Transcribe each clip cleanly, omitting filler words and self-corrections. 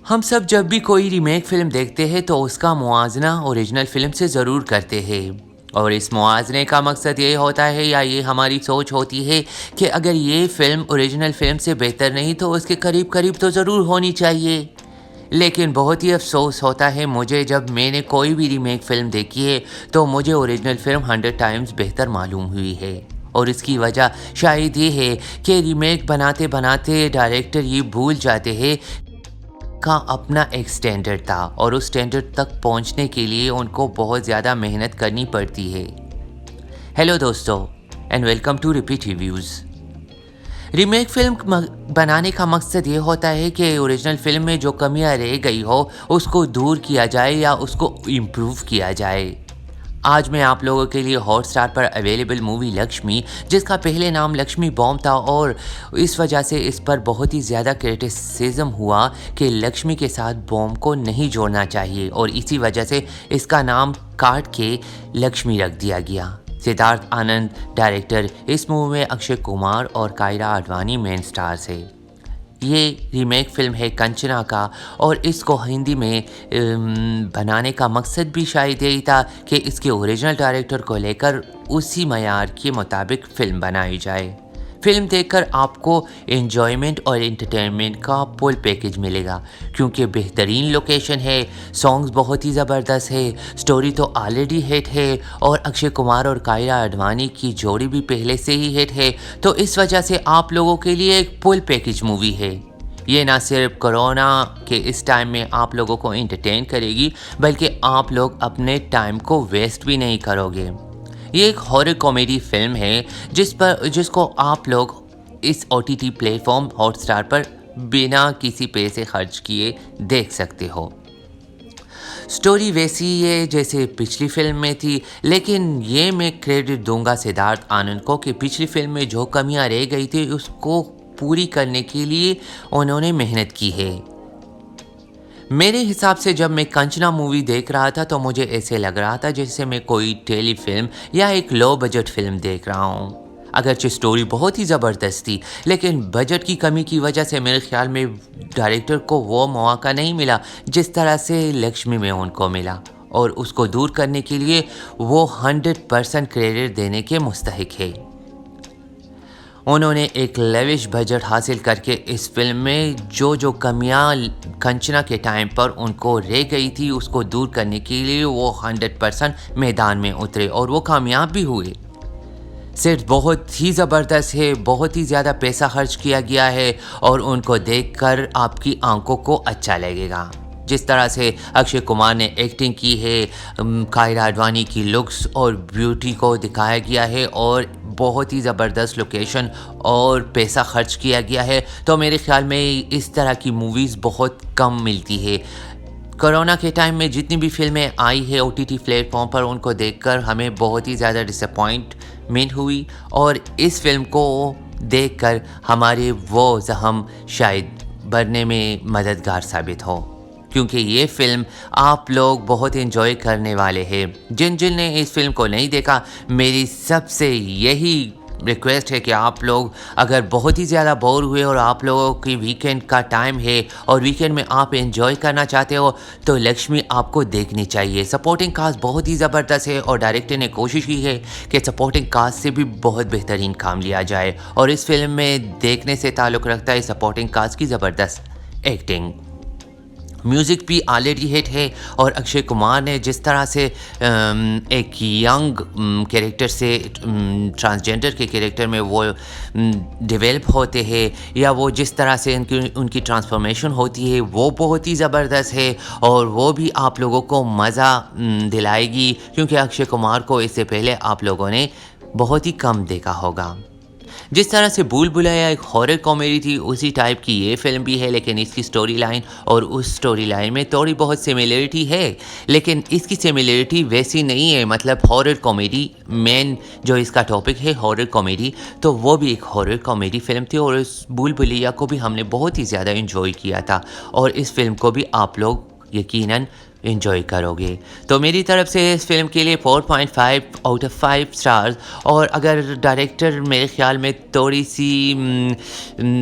हम सब जब भी कोई रीमेक फ़िल्म देखते हैं तो उसका मुआवज़ा ओरिजिनल फ़िल्म से ज़रूर करते हैं और इस मुआवज़े का मकसद ये होता है या ये हमारी सोच होती है कि अगर ये फ़िल्म ओरिजिनल फ़िल्म से बेहतर नहीं तो उसके करीब करीब तो ज़रूर होनी चाहिए। लेकिन बहुत ही अफ़सोस होता है मुझे जब मैंने कोई भी रीमेक फ़िल्म देखी है तो मुझे ओरिजिनल फ़िल्म 100 टाइम्स बेहतर मालूम हुई है। और इसकी वजह शायद ये है कि रीमेक बनाते बनाते डायरेक्टर ये भूल जाते हैं का अपना एक स्टैंडर्ड था और उस स्टैंडर्ड तक पहुंचने के लिए उनको बहुत ज़्यादा मेहनत करनी पड़ती है। हेलो दोस्तों and welcome to repeat reviews. Remake film बनाने का मकसद ये होता है कि ओरिजिनल फिल्म में जो कमियां रह गई हो उसको दूर किया जाए या उसको इम्प्रूव किया जाए। आज मैं आप लोगों के लिए हॉटस्टार पर अवेलेबल मूवी लक्ष्मी, जिसका पहले नाम लक्ष्मी बॉम्ब था और इस वजह से इस पर बहुत ही ज़्यादा क्रिटिसिज्म हुआ कि लक्ष्मी के साथ बॉम्ब को नहीं जोड़ना चाहिए और इसी वजह से इसका नाम काट के लक्ष्मी रख दिया गया। सिद्धार्थ आनंद डायरेक्टर, इस मूवी में अक्षय कुमार और कायरा आडवाणी मेन स्टार्स है। ये रीमेक फ़िल्म है कंचना का और इसको हिंदी में बनाने का मकसद भी शायद यही था कि इसके ओरिजिनल डायरेक्टर को लेकर उसी मयार के मुताबिक फ़िल्म बनाई जाए। फ़िल्म देखकर आपको एन्जॉयमेंट और एंटरटेनमेंट का फुल पैकेज मिलेगा क्योंकि बेहतरीन लोकेशन है, सॉन्ग्स बहुत ही ज़बरदस्त है, स्टोरी तो ऑलरेडी हिट है और अक्षय कुमार और कायरा आडवाणी की जोड़ी भी पहले से ही हिट है। तो इस वजह से आप लोगों के लिए एक फुल पैकेज मूवी है। ये ना सिर्फ कोरोना के इस टाइम में आप लोगों को एंटरटेन करेगी बल्कि आप लोग अपने टाइम को वेस्ट भी नहीं करोगे। ये एक हॉरर कॉमेडी फिल्म है जिसको आप लोग इस OTT प्लेटफॉर्म हॉटस्टार पर बिना किसी पैसे खर्च किए देख सकते हो। स्टोरी वैसी है जैसे पिछली फिल्म में थी, लेकिन ये मैं क्रेडिट दूंगा सिद्धार्थ आनंद को कि पिछली फिल्म में जो कमियां रह गई थी उसको पूरी करने के लिए उन्होंने मेहनत की है। मेरे हिसाब से जब मैं कंचना मूवी देख रहा था तो मुझे ऐसे लग रहा था जैसे मैं कोई टेली फिल्म या एक लो बजट फिल्म देख रहा हूँ। अगरचे स्टोरी बहुत ही ज़बरदस्त थी लेकिन बजट की कमी की वजह से मेरे ख्याल में डायरेक्टर को वो मौका नहीं मिला जिस तरह से लक्ष्मी में उनको मिला और उसको दूर करने के लिए वो 100% क्रेडिट देने के मुस्तहिक है। उन्होंने एक लेविश बजट हासिल करके इस फिल्म में जो कमियां कंचना के टाइम पर उनको रह गई थी उसको दूर करने के लिए वो 100% मैदान में उतरे और वो कामयाब भी हुए। सेट बहुत ही ज़बरदस्त है, बहुत ही ज़्यादा पैसा खर्च किया गया है और उनको देखकर आपकी आंखों को अच्छा लगेगा। जिस तरह से अक्षय कुमार ने एक्टिंग की है, कायरा आडवाणी की लुक्स और ब्यूटी को दिखाया गया है और बहुत ही ज़बरदस्त लोकेशन और पैसा खर्च किया गया है, तो मेरे ख्याल में इस तरह की मूवीज़ बहुत कम मिलती है। कोरोना के टाइम में जितनी भी फिल्में आई है OTT प्लेटफॉर्म पर उनको देखकर हमें बहुत ही ज़्यादा डिसअपॉइंटमेंट हुई और इस फिल्म को देखकर हमारे वो ज़ख्म शायद भरने में मददगार साबित हो क्योंकि ये फ़िल्म आप लोग बहुत एंजॉय करने वाले हैं। जिन ने इस फिल्म को नहीं देखा, मेरी सबसे यही रिक्वेस्ट है कि आप लोग अगर बहुत ही ज़्यादा बोर हुए और आप लोगों की वीकेंड का टाइम है और वीकेंड में आप एंजॉय करना चाहते हो तो लक्ष्मी आपको देखनी चाहिए। सपोर्टिंग कास्ट बहुत ही ज़बरदस्त है और डायरेक्टर ने कोशिश की है कि सपोर्टिंग कास्ट से भी बहुत बेहतरीन काम लिया जाए और इस फिल्म में देखने से ताल्लुक़ रखता है सपोर्टिंग कास्ट की ज़बरदस्त एक्टिंग। म्यूज़िक भी ऑलरेडी हिट है और अक्षय कुमार ने जिस तरह से एक यंग कैरेक्टर से ट्रांसजेंडर के कैरेक्टर में वो डेवलप होते हैं या वो जिस तरह से उनकी ट्रांसफॉर्मेशन होती है वो बहुत ही ज़बरदस्त है और वो भी आप लोगों को मज़ा दिलाएगी क्योंकि अक्षय कुमार को इससे पहले आप लोगों ने बहुत ही कम देखा होगा। जिस तरह से भूल भुलैया एक हॉरर कॉमेडी थी उसी टाइप की ये फिल्म भी है, लेकिन इसकी स्टोरी लाइन और उस स्टोरी लाइन में थोड़ी बहुत सिमिलरिटी है लेकिन इसकी सिमिलरिटी वैसी नहीं है। मतलब हॉरर कॉमेडी मेन जो इसका टॉपिक है हॉरर कॉमेडी, तो वो भी एक हॉरर कॉमेडी फिल्म थी और इस भूल भुलैया को भी हमने बहुत ही ज़्यादा इन्जॉय किया था और इस फिल्म को भी आप लोग यकीनन एंजॉय करोगे। तो मेरी तरफ से इस फिल्म के लिए 4.5 आउट ऑफ 5 स्टार्स। और अगर डायरेक्टर मेरे ख्याल में थोड़ी सी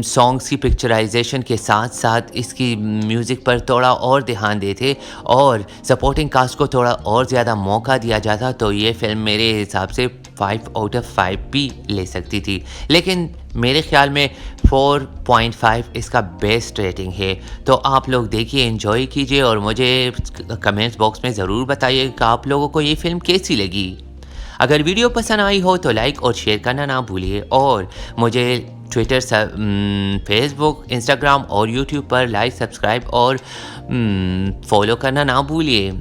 सॉन्ग्स की पिक्चराइजेशन के साथ साथ इसकी म्यूज़िक पर थोड़ा और ध्यान देते और सपोर्टिंग कास्ट को थोड़ा और ज़्यादा मौका दिया जाता तो ये फिल्म मेरे हिसाब से 5 आउट ऑफ 5 भी ले सकती थी। लेकिन मेरे ख्याल में 4.5 इसका बेस्ट रेटिंग है। तो आप लोग देखिए, एंजॉय कीजिए और मुझे कमेंट्स बॉक्स में ज़रूर बताइए कि आप लोगों को ये फिल्म कैसी लगी। अगर वीडियो पसंद आई हो तो लाइक और शेयर करना ना भूलिए और मुझे ट्विटर, फेसबुक, इंस्टाग्राम और यूट्यूब पर लाइक, सब्सक्राइब और फॉलो करना ना भूलिए।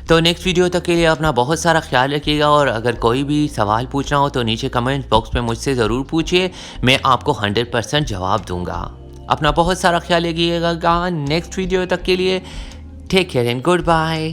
तो नेक्स्ट वीडियो तक के लिए अपना बहुत सारा ख्याल रखिएगा और अगर कोई भी सवाल पूछना हो तो नीचे कमेंट बॉक्स में मुझसे ज़रूर पूछिए, मैं आपको 100% जवाब दूंगा। अपना बहुत सारा ख्याल रखिएगा। नेक्स्ट वीडियो तक के लिए take care and good bye.